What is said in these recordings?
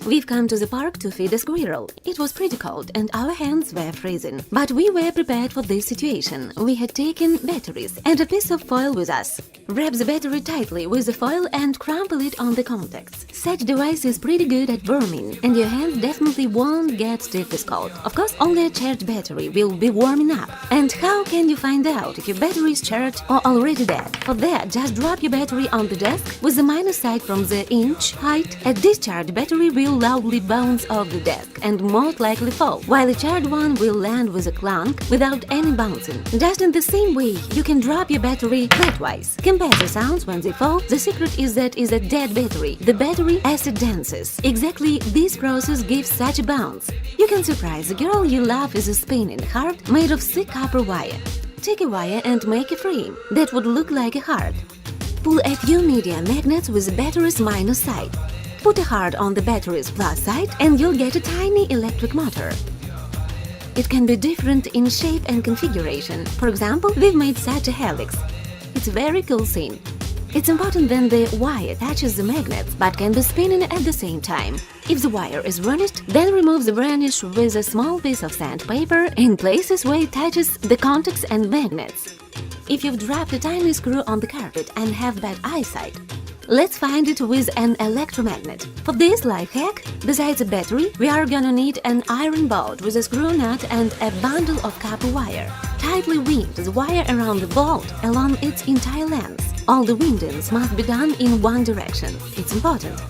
We've come to the park to feed a squirrel. It was pretty cold and our hands were freezing. But we were prepared for this situation. We had taken batteries and a piece of foil with us. Wrap the battery tightly with the foil and crumple it on the contacts. Such device is pretty good at warming, and your hands definitely won't get stiff with cold. Of course, only a charged battery will be warming up. And how can you find out if your battery is charged or already dead? For that, just drop your battery on the desk with the minus side from the inch height. A discharged battery will loudly bounce off the desk and most likely fall, while a charged one will land with a clunk without any bouncing. Just in the same way, you can drop your battery flatwise. Compare the sounds when they fall. The secret is that is a dead battery. The battery acid dances. Exactly this process gives such a bounce. You can surprise the girl you love with a spinning heart made of thick copper wire. Take a wire and make a frame that would look like a heart. Pull a few media magnets with the battery's minus side. Put a heart on the battery's plus side and you'll get a tiny electric motor. It can be different in shape and configuration. For example, we've made such a helix. It's a very cool scene. It's important that the wire touches the magnets, but can be spinning at the same time. If the wire is varnished, then remove the varnish with a small piece of sandpaper in places where it touches the contacts and magnets. If you've dropped a tiny screw on the carpet and have bad eyesight, let's find it with an electromagnet. For this life hack, besides a battery, we are gonna need an iron bolt with a screw nut and a bundle of copper wire. Tightly wind the wire around the bolt along its entire length. All the windings must be done in one direction. It's important.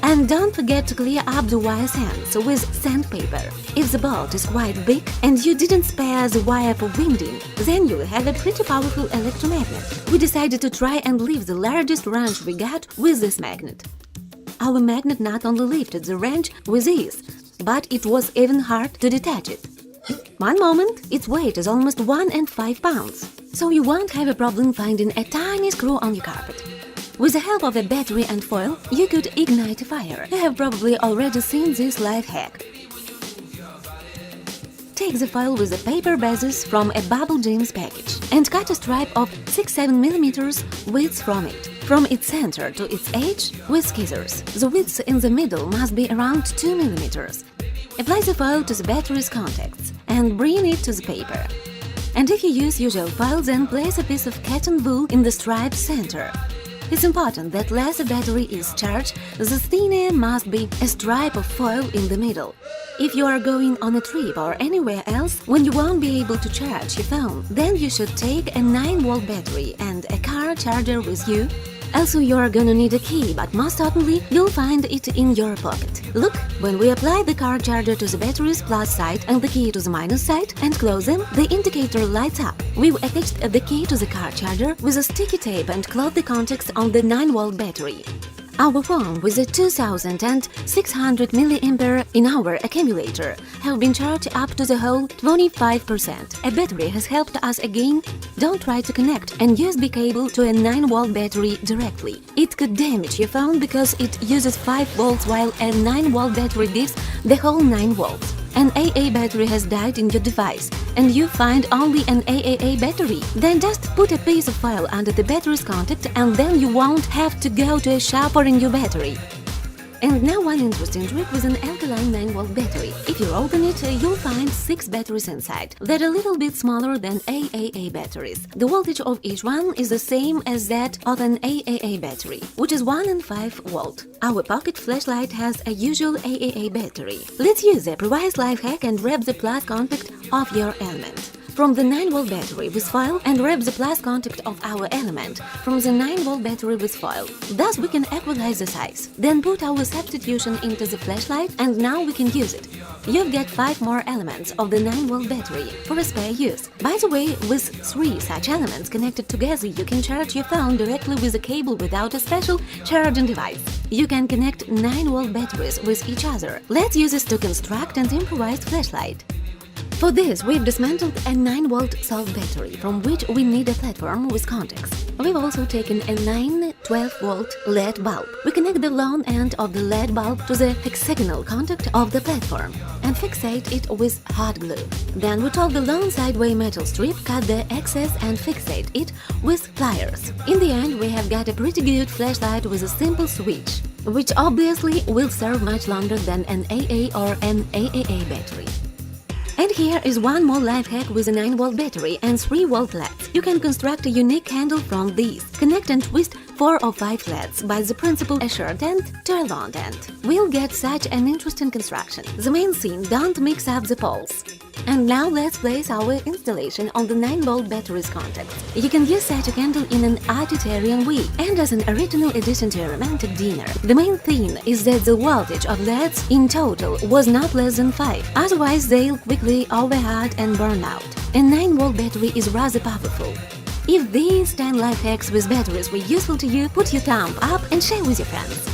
And don't forget to clear up the wire's ends with sandpaper. If the bolt is quite big and you didn't spare the wire for winding, then you'll have a pretty powerful electromagnet. We decided to try and leave the largest wrench we got with this magnet. Our magnet not only lifted the wrench with ease, but it was even hard to detach it. One moment, its weight is almost 1.5 pounds, so you won't have a problem finding a tiny screw on your carpet. With the help of a battery and foil, you could ignite a fire. You have probably already seen this life hack. Take the foil with the paper bases from a Bubble Jeans package and cut a stripe of 6-7 mm width from it, from its center to its edge with scissors. The width in the middle must be around 2 mm. Apply the foil to the battery's contacts and bring it to the paper. And if you use usual foil, then place a piece of cotton wool in the stripe's center. It's important that less the battery is charged, the thinner must be a stripe of foil in the middle. If you are going on a trip or anywhere else when you won't be able to charge your phone, then you should take a 9-volt battery and a car charger with you. Also, you're gonna need a key, but most certainly you'll find it in your pocket. Look, when we apply the car charger to the battery's plus side and the key to the minus side and close them, the indicator lights up. We've attached the key to the car charger with a sticky tape and closed the contacts on the 9-volt battery. Our phone with a 2600 mAh accumulator have been charged up to the whole 25%. A battery has helped us again. Don't try to connect a USB cable to a 9-volt battery directly. It could damage your phone because it uses 5 volts while a 9-volt battery gives the whole 9 volts. An AA battery has died in your device and you find only an AAA battery. Then just put a piece of foil under the battery's contact and then you won't have to go to a shop for a new battery. And now one interesting trick with an alkaline 9-volt battery. If you open it, you'll find 6 batteries inside. They're a little bit smaller than AAA batteries. The voltage of each one is the same as that of an AAA battery, which is 1.5 volt. Our pocket flashlight has a usual AAA battery. Let's use the previous life hack and wrap the plus contact of your element from the 9-volt battery with foil and wrap the plus contact of our element from the 9-volt battery with foil. Thus we can equalize the size. Then put our substitution into the flashlight and now we can use it. You've got 5 more elements of the 9-volt battery for a spare use. By the way, with 3 such elements connected together, you can charge your phone directly with a cable without a special charging device. You can connect 9-volt batteries with each other. Let's use this to construct an improvised flashlight. For this, we've dismantled a 9-volt salt battery from which we need a platform with contacts. We've also taken a 9-12-volt LED bulb. We connect the long end of the LED bulb to the hexagonal contact of the platform and fixate it with hot glue. Then we take the long sideway metal strip, cut the excess and fixate it with pliers. In the end, we have got a pretty good flashlight with a simple switch. which obviously will serve much longer than an AA or an AAA battery. And here is one more life hack with a 9-volt battery and 3-volt LEDs. You can construct a unique candle from these. Connect and twist 4 or 5 LEDs by the principle a short end to a long end. We'll get such an interesting construction. The main thing, don't mix up the poles. And now let's place our installation on the 9-volt battery's contacts. You can use such a candle in an artitarian way and as an original addition to a romantic dinner. The main thing is that the voltage of LEDs in total was not less than 5, otherwise they'll quickly overheat and burn out. A 9-volt battery is rather powerful. If these 10 life hacks with batteries were useful to you, put your thumb up and share with your friends.